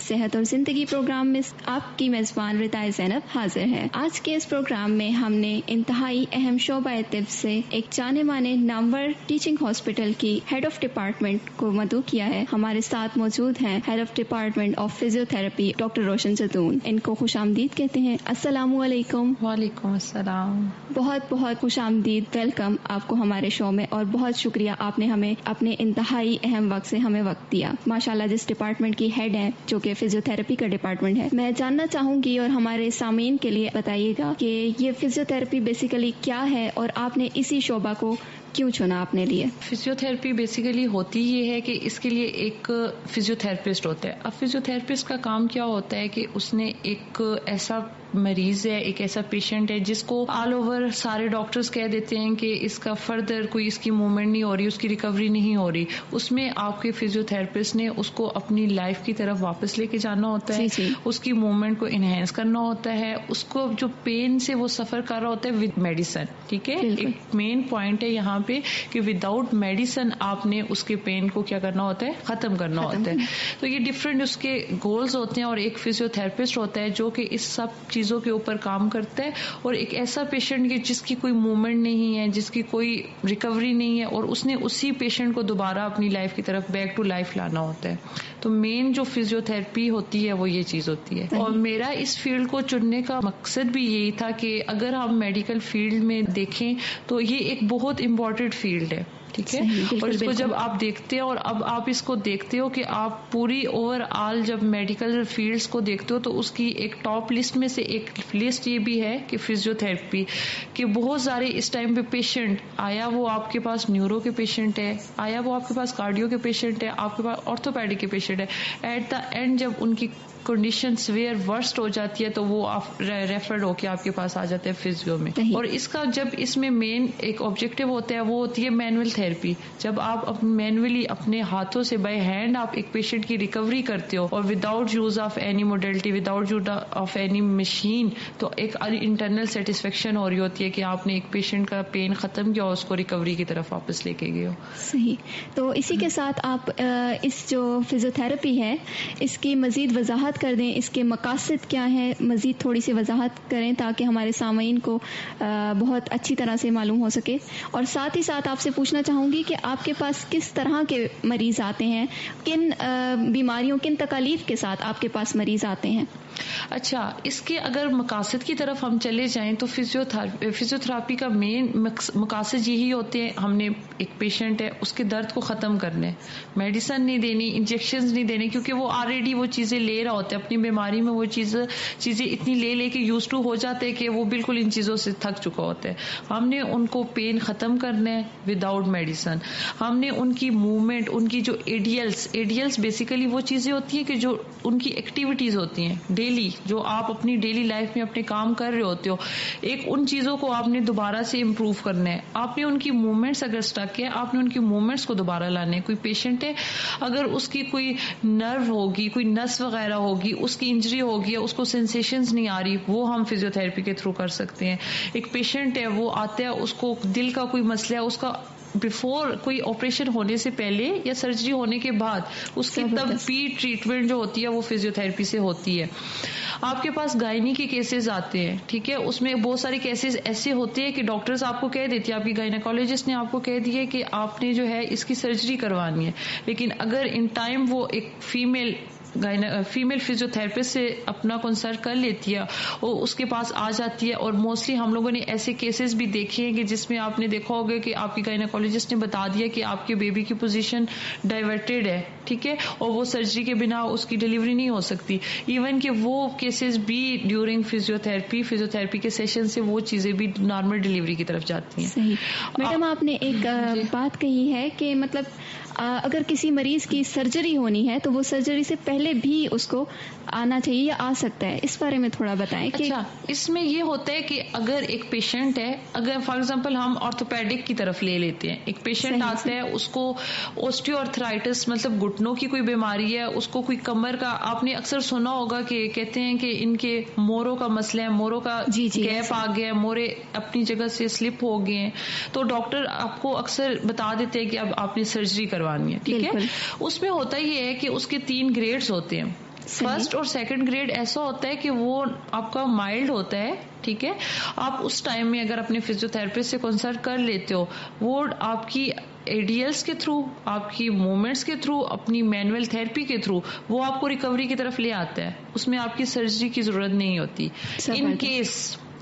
صحت اور زندگی پروگرام میں آپ کی میزبان رتائے زینب حاضر ہے. آج کے اس پروگرام میں ہم نے انتہائی اہم شعبہ طب سے ایک جانے مانے نامور ٹیچنگ ہاسپٹل کی ہیڈ آف ڈپارٹمنٹ کو مدعو کیا ہے. ہمارے ساتھ موجود ہیں head of department of physiotherapy doctor Roshan زدون. ان کو خوش آمدید کہتے ہیں. السلام علیکم. وعلیکم السلام. بہت بہت خوش آمدید. ویلکم آپ کو ہمارے شو میں, اور بہت شکریہ آپ نے ہمیں اپنے انتہائی اہم وقت سے ہمیں وقت دیا. ماشاءاللہ جس ڈپارٹمنٹ کی ہیڈ ہے جو کہ فزیوتھراپی کا ڈپارٹمنٹ ہے, میں جاننا چاہوں گی اور ہمارے سامعین کے لیے بتائیے گا کہ یہ فزیوتھراپی بیسیکلی کیا ہے اور آپ نے اسی شعبہ کو کیوں چنا اپنے لیے؟ فزیوتھراپی بیسیکلی ہوتی یہ ہے کہ اس کے لیے ایک فزیوتھراپسٹ ہوتا ہے. اب فزیوتھراپسٹ کا کام کیا ہوتا ہے کہ اس نے ایک ایسا مریض ہے, ایک ایسا پیشنٹ ہے جس کو آل اوور سارے ڈاکٹرز کہہ دیتے ہیں کہ اس کا فردر کوئی اس کی موومنٹ نہیں ہو رہی, اس کی ریکوری نہیں ہو رہی. اس میں آپ کے فزیوتھراپسٹ نے اس کو اپنی لائف کی طرف واپس لے کے جانا ہوتا ہے, اس کی موومنٹ کو انہینس کرنا ہوتا ہے, اس کو جو پین سے وہ سفر کر رہا ہوتا ہے ود میڈیسن. ٹھیک ہے, ایک مین پوائنٹ ہے یہاں پہ کہ وداؤٹ میڈیسن آپ نے اس کے پین کو کیا کرنا ہوتا ہے, ختم کرنا ہوتا ہے. تو یہ ڈفرینٹ اس کے گولز ہوتے ہیں, اور ایک فزیوتھراپسٹ ہوتا ہے جو کہ اس سب چیزوں کے اوپر کام کرتا ہے. اور ایک ایسا پیشنٹ جس کی کوئی موومنٹ نہیں ہے, جس کی کوئی ریکوری نہیں ہے, اور اس نے اسی پیشنٹ کو دوبارہ اپنی لائف کی طرف بیک ٹو لائف لانا ہوتا ہے. تو مین جو فزیوتھراپی ہوتی ہے وہ یہ چیز ہوتی ہے. اور میرا اس فیلڈ کو چننے کا مقصد بھی یہی تھا کہ اگر ہم میڈیکل فیلڈ میں دیکھیں تو یہ ایک بہت امپورٹنٹ فیلڈ ہے. ٹھیک ہے, اور اس کو جب آپ دیکھتے ہیں, اور اب آپ اس کو دیکھتے ہو کہ آپ پوری اوور آل جب میڈیکل فیلڈز کو دیکھتے ہو تو اس کی ایک ٹاپ لسٹ میں سے ایک لسٹ یہ بھی ہے کہ فزیوتھراپی کہ بہت سارے اس ٹائم پہ پیشنٹ, آیا وہ آپ کے پاس نیورو کے پیشنٹ ہے, آیا وہ آپ کے پاس کارڈیو کے پیشنٹ ہے, آپ کے پاس آرتھوپیڈک کے پیشنٹ ہے, ایٹ دا اینڈ جب ان کی کنڈیشن سویئر ورسٹ ہو جاتی ہے تو وہ ریفرڈ ہو کے آپ کے پاس آ جاتے ہیں فزیو میں. اور اس کا جب اس میں مین ایک آبجیکٹو ہوتا ہے وہ ہوتی ہے مینول تھراپی. جب آپ مینولی اپنے ہاتھوں سے بائی ہینڈ آپ ایک پیشنٹ کی ریکوری کرتے ہو اور without use of any modality, without use of any machine, تو ایک انٹرنل سیٹسفیکشن ہو رہی ہوتی ہے کہ آپ نے ایک پیشنٹ کا پین ختم کیا اور اس کو ریکوری کی طرف واپس لے کے گئے ہو. صحیح. تو اسی کے ساتھ آپ اس جو فزیوتھراپی ہے اس کی مزید وضاحت کر دیں, اس کے مقاصد کیا ہیں, مزید تھوڑی سی وضاحت کریں تاکہ ہمارے سامعین کو بہت اچھی طرح سے معلوم ہو سکے. اور ساتھ ہی ساتھ آپ سے پوچھنا چاہوں گی کہ آپ کے پاس کس طرح کے مریض آتے ہیں, کن بیماریوں, کن تکالیف کے ساتھ آپ کے پاس مریض آتے ہیں؟ اچھا, اس کے اگر مقاصد کی طرف ہم چلے جائیں تو فزیوتھراپی کا مین مقاصد یہی ہوتے ہیں, ہم نے ایک پیشنٹ ہے اس کے درد کو ختم کرنا ہے, میڈیسن نہیں دینی, انجیکشنز نہیں دینے, کیونکہ وہ آلریڈی وہ چیزیں لے رہا ہوتا ہے اپنی بیماری میں, وہ چیزیں اتنی لے کے یوز ٹو ہو جاتے ہیں کہ وہ بالکل ان چیزوں سے تھک چکا ہوتا ہے. ہم نے ان کو پین ختم کرنا ہے وداؤٹ میڈیسن. ہم نے ان کی موومنٹ, ان کی جو ایڈیلس بیسیکلی وہ چیزیں ہوتی ہیں کہ جو ان کی ایکٹیویٹیز ہوتی ہیں ڈیلی, جو آپ اپنی ڈیلی لائف میں اپنے کام کر رہے ہوتے ہو, ایک ان چیزوں کو آپ نے دوبارہ سے امپروو کرنا ہے. آپ نے ان کی موومنٹس اگر اسٹک ہے, آپ نے ان کی موومنٹس کو دوبارہ لانا ہے. کوئی پیشنٹ ہے اگر اس کی کوئی نرو ہوگی, کوئی نس وغیرہ ہوگی, اس کی انجری ہوگی, اس کو سینسیشنز نہیں آ رہی, وہ ہم فزیوتھراپی کے تھرو کر سکتے ہیں. ایک پیشنٹ ہے وہ آتا ہے, اس کو دل کا کوئی مسئلہ ہے, اس کا بیفور کوئی آپریشن ہونے سے پہلے یا سرجری ہونے کے بعد اس کی تب بھی ٹریٹمنٹ جو ہوتی ہے وہ فزیوتھراپی سے ہوتی ہے. آپ کے پاس گائنی کے کیسز آتے ہیں, ٹھیک ہے, اس میں بہت سارے کیسز ایسے ہوتے ہیں کہ ڈاکٹرز آپ کو کہہ دیتی ہے, آپ کی گائنیکولوجسٹ نے آپ کو کہہ دیا کہ آپ نے جو ہے اس کی سرجری کروانی ہے, لیکن اگر ان ٹائم وہ ایک فیمیل فزیوتھراپسٹ سے اپنا کنسلٹ کر لیتی ہے اور اس کے پاس آ جاتی ہے. اور موسٹلی ہم لوگوں نے ایسے کیسز بھی دیکھے ہیں کہ جس میں آپ نے دیکھا ہوگا کہ آپ کی گائنیکولوجسٹ نے بتا دیا کہ آپ کے بیبی کی پوزیشن ڈائیورٹیڈ ہے, ٹھیک ہے, اور وہ سرجری کے بنا اس کی ڈیلیوری نہیں ہو سکتی. ایون کہ وہ کیسز بھی ڈیورنگ فزیوتھراپی کے سیشن سے وہ چیزیں بھی نارمل ڈیلیوری کی طرف جاتی ہیں. صحیح. میڈم آپ نے ایک بات کہی ہے کہ مطلب اگر کسی مریض کی سرجری ہونی ہے تو وہ سرجری سے پہلے بھی اس کو آنا چاہیے یا آ سکتا ہے, اس بارے میں تھوڑا بتائیں. اچھا, اس میں یہ ہوتا ہے کہ اگر ایک پیشنٹ ہے, اگر فار ایگزامپل ہم آرتھوپیڈک کی طرف لے لیتے ہیں, ایک پیشنٹ آتا ہے, اس کو اوسٹیو آرتھرائٹس مطلب گھٹنوں کی کوئی بیماری ہے, اس کو کوئی کمر کا, آپ نے اکثر سنا ہوگا کہ کہتے ہیں کہ ان کے موروں کا مسئلہ ہے, موروں کا گیپ آ گیا, مورے اپنی جگہ سے سلپ ہو گئے ہیں, تو ڈاکٹر آپ کو اکثر بتا دیتے ہیں کہ اب آپ نے سرجری کروانی ہے, ٹھیک ہے. اس میں ہوتا یہ ہے کہ اس کے 3 گریڈز ہوتے ہیں. فرسٹ اور سیکنڈ گریڈ ایسا ہوتا ہے کہ وہ آپ کا مائلڈ ہوتا ہے, ٹھیک ہے. آپ اس ٹائم میں اگر اپنے فزیوتھراپسٹ سے کنسلٹ کر لیتے ہو, وہ آپ کی ایڈیلس کے تھرو, آپ کی موومنٹس کے تھرو, اپنی مینول تھراپی کے تھرو وہ آپ کو ریکوری کی طرف لے آتا ہے. اس میں آپ کی سرجری کی ضرورت نہیں ہوتی.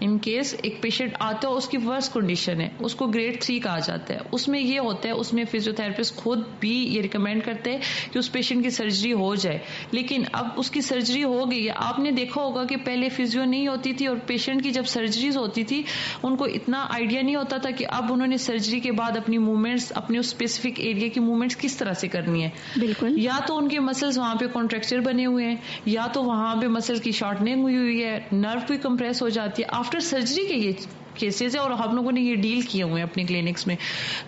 ان کیس ایک پیشنٹ آتا ہے اس کی ورس کنڈیشن ہے, اس کو گریڈ 3 کہا جاتا ہے, اس میں یہ ہوتا ہے, اس میں فزیوتھراپسٹ خود بھی یہ ریکمینڈ کرتے ہیں کہ اس پیشنٹ کی سرجری ہو جائے. لیکن اب اس کی سرجری ہو گئی ہے. آپ نے دیکھا ہوگا کہ پہلے فزیو نہیں ہوتی تھی, اور پیشنٹ کی جب سرجریز ہوتی تھی ان کو اتنا آئیڈیا نہیں ہوتا تھا کہ اب انہوں نے سرجری کے بعد اپنی موومنٹس, اپنے اس اسپیسیفک ایریا کی موومنٹس کس طرح سے کرنی ہے. بالکل, یا تو ان کے مسلز وہاں پہ کانٹریکچر بنے ہوئے ہیں, یا تو وہاں پہ مسل کی شارٹنگ ہوئی ہے, نرو بھی کمپریس ہو جاتی ہے. آفٹر سرجری کے یہ کیسز ہے, اور ہم لوگوں نے یہ ڈیل کیے ہوئے ہیں اپنے کلینکس میں.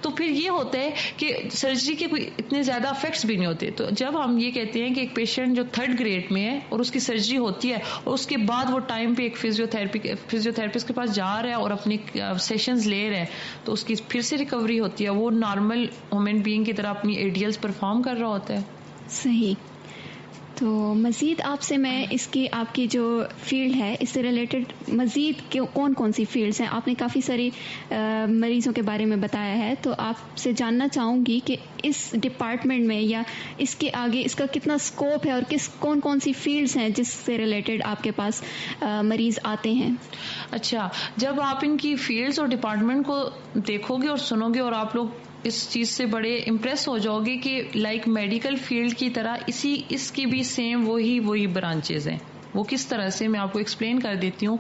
تو پھر یہ ہوتا ہے کہ سرجری کے کوئی اتنے زیادہ افیکٹس بھی نہیں ہوتے. تو جب ہم یہ کہتے ہیں کہ ایک پیشنٹ جو 3rd گریڈ میں ہے اور اس کی سرجری ہوتی ہے, اور اس کے بعد وہ ٹائم پہ ایک فزیوتھراپسٹ کے پاس جا رہا ہے اور اپنے سیشنز لے رہا ہے, تو اس کی پھر سے ریکوری ہوتی ہے, وہ نارمل ہیومن بینگ کی طرح اپنی ایڈیلز پرفارم کر رہا ہوتا ہے. صحیح. تو مزید آپ سے میں اس کی آپ کی جو فیلڈ ہے اس سے ریلیٹڈ مزید کون کون سی فیلڈز ہیں, آپ نے کافی ساری مریضوں کے بارے میں بتایا ہے, تو آپ سے جاننا چاہوں گی کہ اس ڈپارٹمنٹ میں یا اس کے آگے اس کا کتنا اسکوپ ہے, اور کون کون سی فیلڈز ہیں جس سے ریلیٹڈ آپ کے پاس مریض آتے ہیں. اچھا, جب آپ ان کی فیلڈز اور ڈپارٹمنٹ کو دیکھو گے اور سنو گے, اور آپ لوگ اس چیز سے بڑے امپریس ہو جاؤ گے کہ لائک میڈیکل فیلڈ کی طرح اس کی بھی سیم وہی برانچز ہیں. وہ کس طرح سے, میں آپ کو ایکسپلین کر دیتی ہوں.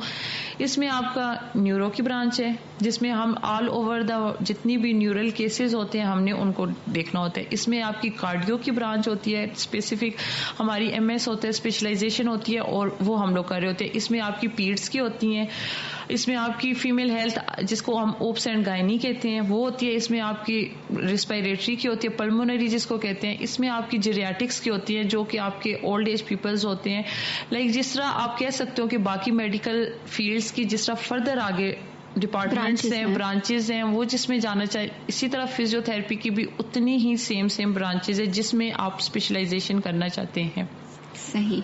اس میں آپ کا نیورو کی برانچ ہے, جس میں ہم آل اوور دا جتنی بھی نیورل کیسز ہوتے ہیں ہم نے ان کو دیکھنا ہوتا ہے. اس میں آپ کی کارڈیو کی برانچ ہوتی ہے, اسپیسیفک ہماری MS ہوتا ہے, اسپیشلائزیشن ہوتی ہے, اور وہ ہم لوگ کر رہے ہوتے ہیں. اس میں آپ کی پیڈس کی ہوتی ہیں, اس میں آپ کی فیمیل ہیلتھ جس کو ہم اوپس اینڈ گائنی کہتے ہیں وہ ہوتی ہے, اس میں آپ کی ریسپائریٹری کی ہوتی ہے, پلمونری جس کو کہتے ہیں, اس میں آپ کی جیریاٹکس کی ہوتی ہے جو کہ آپ کے اولڈ ایج پیپلز ہوتے ہیں. لائک جس طرح آپ کہہ سکتے ہو کہ باقی میڈیکل فیلڈز کی جس طرح فردر آگے ڈپارٹمنٹس ہیں, برانچز ہیں, وہ جس میں جانا چاہے, اسی طرح فزیوتھراپی کی بھی اتنی ہی سیم برانچز ہیں جس میں آپ اسپیشلائزیشن کرنا چاہتے ہیں. صحیح.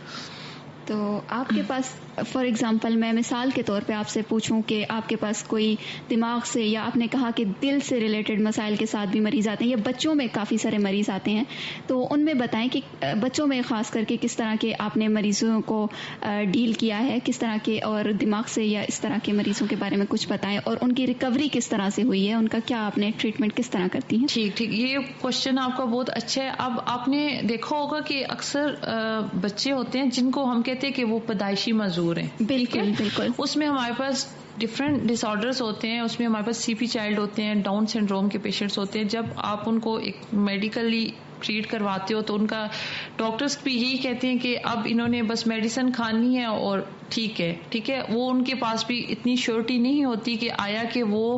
تو آپ کے پاس فار ایگزامپل میں مثال کے طور پہ آپ سے پوچھوں کہ آپ کے پاس کوئی دماغ سے یا آپ نے کہا کہ دل سے ریلیٹڈ مسائل کے ساتھ بھی مریض آتے ہیں, یا بچوں میں کافی سارے مریض آتے ہیں, تو ان میں بتائیں کہ بچوں میں خاص کر کے کس طرح کے آپ نے مریضوں کو ڈیل کیا ہے, کس طرح کے, اور دماغ سے یا اس طرح کے مریضوں کے بارے میں کچھ بتائیں, اور ان کی ریکوری کس طرح سے ہوئی ہے, ان کا کیا آپ نے ٹریٹمنٹ کس طرح کرتی ہیں. ٹھیک, یہ کوشچن آپ کا بہت اچھا ہے. اب آپ نے دیکھا ہوگا کہ اکثر بچے ہوتے ہیں جن کو ہم کہتے ہیں کہ وہ پیدائشی معذور ہیں. بالکل. اس میں ہمارے پاس ڈفرینٹ ڈس آرڈرز ہوتے ہیں, اس میں ہمارے پاس CP چائلڈ ہوتے ہیں, ڈاؤن سنڈروم کے پیشنٹس ہوتے ہیں. جب آپ ان کو ایک میڈیکلی ٹریٹ کرواتے ہو تو ان کا ڈاکٹرز بھی یہی کہتے ہیں کہ اب انہوں نے بس میڈیسن کھانی ہے اور ٹھیک ہے. وہ ان کے پاس بھی اتنی شیورٹی نہیں ہوتی کہ آیا کہ وہ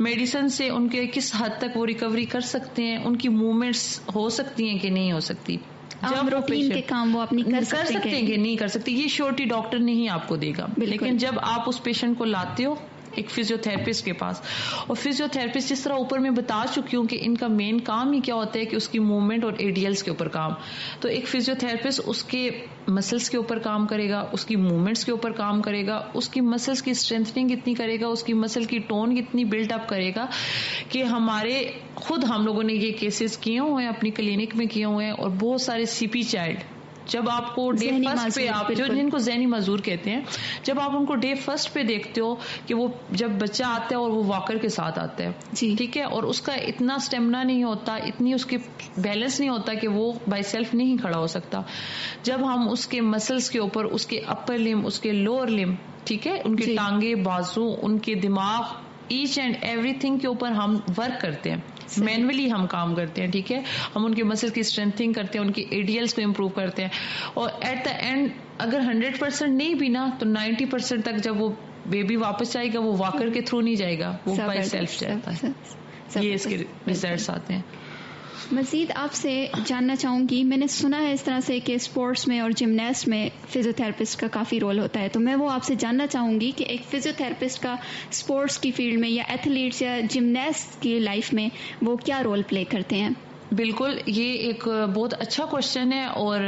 میڈیسن سے ان کے کس حد تک وہ ریکوری کر سکتے ہیں, ان کی موومنٹس ہو سکتی ہیں کہ نہیں ہو سکتی, جب روٹین کے کام وہ اپنی کر سکتے ہیں کہ نہیں کر سکتے, یہ شیورٹی ڈاکٹر نہیں آپ کو دے گا. لیکن جب آپ اس پیشنٹ کو لاتے ہو ایک فزیوتھراپسٹ کے پاس, اور فزیوتھراپسٹ جس طرح اوپر میں بتا چکی ہوں کہ ان کا مین کام ہی کیا ہوتا ہے کہ اس کی موومنٹ اور ایڈیلز کے اوپر کام, تو ایک فزیوتھراپسٹ اس کے مسلس کے اوپر کام کرے گا, اس کی موومنٹس کے اوپر کام کرے گا, اس کی مسلس کی اسٹرینتھنگ کتنی کرے گا, اس کی مسل کی ٹون کتنی بلڈ اپ کرے گا. کہ خود ہم لوگوں نے یہ کیسز کیے ہوئے ہیں اپنی کلینک میں کیے ہوئے ہیں, اور بہت سارے CP چائلڈ جب آپ کو ڈے فرسٹ پہ, آپ جن کو ذہنی معذور کہتے ہیں, جب آپ ان کو ڈے فرسٹ پہ دیکھتے ہو کہ وہ جب بچہ آتا ہے اور وہ واکر کے ساتھ آتا ہے, ٹھیک ہے, اور اس کا اتنا اسٹیمنا نہیں ہوتا, اتنی اس کی بیلنس نہیں ہوتا کہ وہ بائی سیلف نہیں کھڑا ہو سکتا. جب ہم اس کے مسلس کے اوپر, اس کے اپر لم, اس کے لوور لم, ٹھیک ہے, ان کے ٹانگے, بازو, ان کے دماغ, ایچ اینڈ ایوری تھنگ کے اوپر ہم ورک کرتے ہیں, مینولی ہم کام کرتے ہیں, ٹھیک ہے, ہم ان کے مسل کی اسٹرینتھنگ کرتے ہیں, ان کی ایڈیلز کو امپروو کرتے ہیں, اور ایٹ دا اینڈ اگر 100% نہیں بھی نا تو 90% تک جب وہ بیبی واپس جائے گا وہ واکر کے تھرو نہیں جائے گا, وہ بائی سیلف جاتا ہے. یہ اس کے ریزلٹس آتے ہیں. مزید آپ سے جاننا چاہوں گی, میں نے سنا ہے اس طرح سے کہ اسپورٹس میں اور جمناسٹ میں فزیوتھراپسٹ کا کافی رول ہوتا ہے, تو میں وہ آپ سے جاننا چاہوں گی کہ ایک فزیوتھراپسٹ کا اسپورٹس کی فیلڈ میں یا ایتھلیٹس یا جمناسٹ کی لائف میں وہ کیا رول پلے کرتے ہیں. بالکل، یہ ایک بہت اچھا کوشچن ہے، اور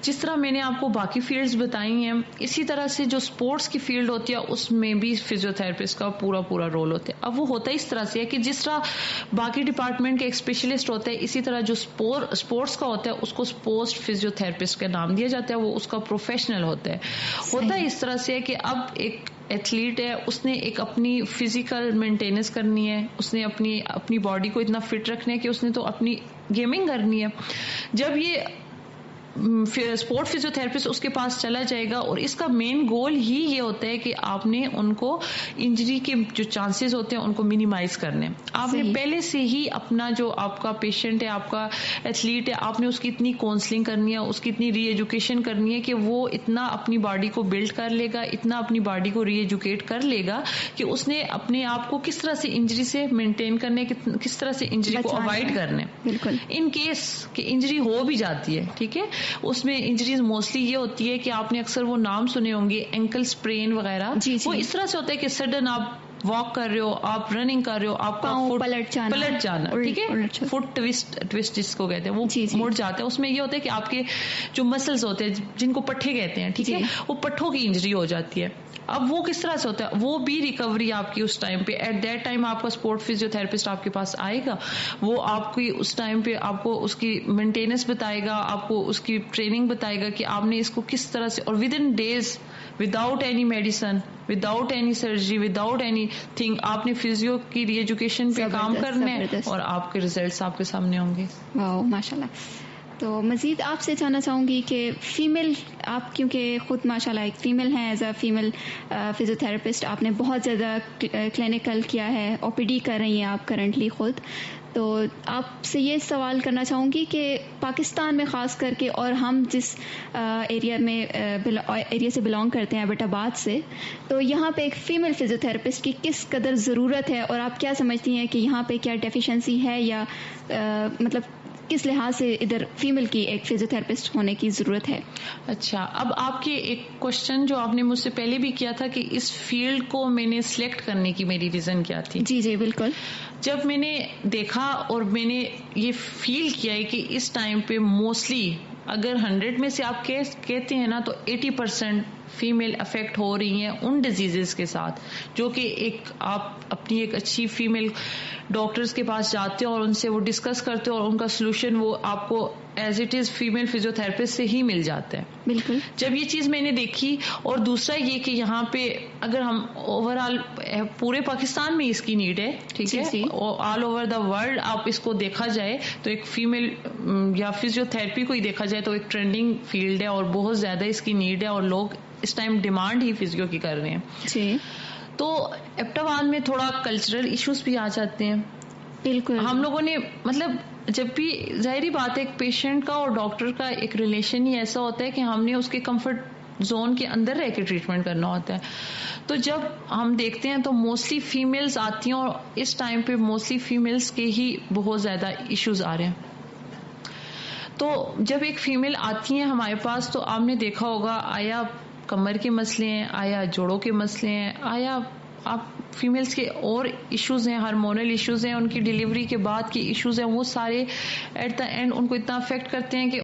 جس طرح میں نے آپ کو باقی فیلڈز بتائی ہیں اسی طرح سے جو اسپورٹس کی فیلڈ ہوتی ہے اس میں بھی فزیوتھراپسٹ کا پورا رول ہوتا ہے. اب وہ ہوتا ہے اس طرح سے ہے کہ جس طرح باقی ڈپارٹمنٹ کے ایک اسپیشلسٹ ہوتا ہے اسی طرح جو اسپورٹس کا ہوتا ہے اس کو اسپورٹس فزیوتھراپسٹ کا نام دیا جاتا ہے، وہ اس کا پروفیشنل ہوتا ہے. ہوتا ہے اس طرح سے ہے کہ اب ایک ایتھلیٹ ہے، اس نے ایک اپنی فزیکل مینٹیننس کرنی ہے، اس نے اپنی باڈی کو اتنا فٹ رکھنا ہے کہ اس نے تو اپنی گیمنگ کرنی ہے. جب یہ اسپورٹ فزیوتھراپسٹ اس کے پاس چلا جائے گا، اور اس کا مین گول ہی یہ ہوتا ہے کہ آپ نے ان کو انجری کے جو چانسز ہوتے ہیں ان کو منیمائز کرنے. آپ نے پہلے سے ہی اپنا جو آپ کا پیشنٹ ہے، آپ کا ایتھلیٹ ہے، آپ نے اس کی اتنی کاؤنسلنگ کرنی ہے، اس کی اتنی ری ایجوکیشن کرنی ہے کہ وہ اتنا اپنی باڈی کو بلڈ کر لے گا، اتنا اپنی باڈی کو ری ایجوکیٹ کر لے گا کہ اس نے اپنے آپ کو کس طرح سے انجری سے مینٹین کرنے، کس طرح سے انجری کو اوائڈ کرنے. بالکل ان کیس کہ انجری ہو بھی جاتی ہے، ٹھیک ہے، اس میں انجریز موسٹلی یہ ہوتی ہے کہ آپ نے اکثر وہ نام سنے ہوں گے اینکل سپرین وغیرہ. وہ اس طرح سے ہوتا ہے کہ سڈن آپ واک کر رہے ہو، آپ رننگ کر رہے ہو، آپ کا فٹ پلٹ جانا، ٹھیک ہے، فٹ ٹوسٹ جس کو کہتے ہیں وہ مڑ جاتا ہے. اس میں یہ ہوتا ہے کہ آپ کے جو مسلز ہوتے ہیں جن کو پٹھے کہتے ہیں، ٹھیک ہے، وہ پٹھوں کی انجری ہو جاتی ہے. اب وہ کس طرح سے ہوتا ہے، وہ بھی ریکوری آپ کی اس ٹائم پہ ایٹ دیٹ ٹائم آپ کا اسپورٹ فزیوتھراپسٹ آپ کے پاس آئے گا، وہ آپ کی اس ٹائم پہ آپ کو اس کی مینٹیننس بتائے گا، آپ کو اس کی ٹریننگ بتائے گا کہ آپ نے اس کو کس طرح سے، اور within days without any medicine, without any surgery, without anything, آپ نے فزیو کی ری ایجوکیشن پہ کام کرنا ہے اور آپ کے ریزلٹس آپ کے سامنے ہوں گے. واو ماشاءاللہ. تو مزید آپ سے جاننا چاہوں گی کہ فیمیل، آپ کیونکہ خود ماشاءاللہ ایک فیمیل ہیں، ایز اے فیمیل فزیوتھراپسٹ آپ نے بہت زیادہ کلینکل کیا ہے، او پی ڈی کر رہی ہیں آپ کرنٹلی خود، تو آپ سے یہ سوال کرنا چاہوں گی کہ پاکستان میں خاص کر کے، اور ہم جس ایریا سے بلانگ کرتے ہیں ایبٹ آباد سے، تو یہاں پہ ایک فیمیل فزیوتھراپسٹ کی کس قدر ضرورت ہے، اور آپ کیا سمجھتی ہیں کہ یہاں پہ کیا ڈیفیشنسی ہے، یا مطلب کس لحاظ سے ادھر فیمیل کی ایک فزیوتھراپسٹ ہونے کی ضرورت ہے؟ اچھا، اب آپ کے ایک کوشچن جو آپ نے مجھ سے پہلے بھی کیا تھا کہ اس فیلڈ کو میں نے سلیکٹ کرنے کی میری ریزن کیا تھی. جی بالکل. جب میں نے دیکھا اور میں نے یہ فیل کیا ہے کہ اس ٹائم پہ موسٹلی اگر 100 میں سے آپ کہتے ہیں نا تو 80% فیمیل افیکٹ ہو رہی ہیں ان ڈیزیزز کے ساتھ، جو کہ ایک آپ اپنی ایک اچھی فیمیل ڈاکٹرز کے پاس جاتے ہو اور ان سے وہ ڈسکس کرتے ہو اور ان کا سلوشن وہ آپ کو as it is female physiotherapist سے ہی مل جاتا ہے. بالکل. جب یہ چیز میں نے دیکھی، اور دوسرا یہ کہ یہاں پہ اگر ہم اوور آل پورے پاکستان میں اس کی نیڈ ہے، ٹھیک ہے، آل اوور دا ورلڈ آپ اس کو دیکھا جائے تو ایک فیمیل یا فزیوتھراپی کو ہی دیکھا جائے تو ایک ٹرینڈنگ فیلڈ ہے اور بہت زیادہ اس کی نیڈ ہے، اور لوگ اس ٹائم ڈیمانڈ ہی فزیو کی کر رہے ہیں. جی. تو ایبٹاوان میں تھوڑا کلچرل ایشوز بھی آ جاتے ہیں. بالکل. ہم لوگوں نے مطلب جب بھی ظاہری بات ہے ایک پیشنٹ کا اور ڈاکٹر کا ایک ریلیشن ہی ایسا ہوتا ہے کہ ہم نے اس کے کمفرٹ زون کے اندر رہ کے ٹریٹمنٹ کرنا ہوتا ہے. تو جب ہم دیکھتے ہیں تو موسٹلی فیمیلز آتی ہیں، اور اس ٹائم پہ موسٹلی فیمیلز کے ہی بہت زیادہ ایشوز آ رہے ہیں. تو جب ایک فیمیل آتی ہیں ہمارے پاس تو آپ نے دیکھا ہوگا آیا کمر کے مسئلے ہیں، آیا جوڑوں کے مسئلے ہیں، آیا آپ فیمیلز کے اور ایشوز ہیں، ہارمونل ایشوز ہیں، ان کی ڈیلیوری کے بعد کی ایشوز ہیں، وہ سارے ایٹ دا اینڈ ان کو اتنا افیکٹ کرتے ہیں کہ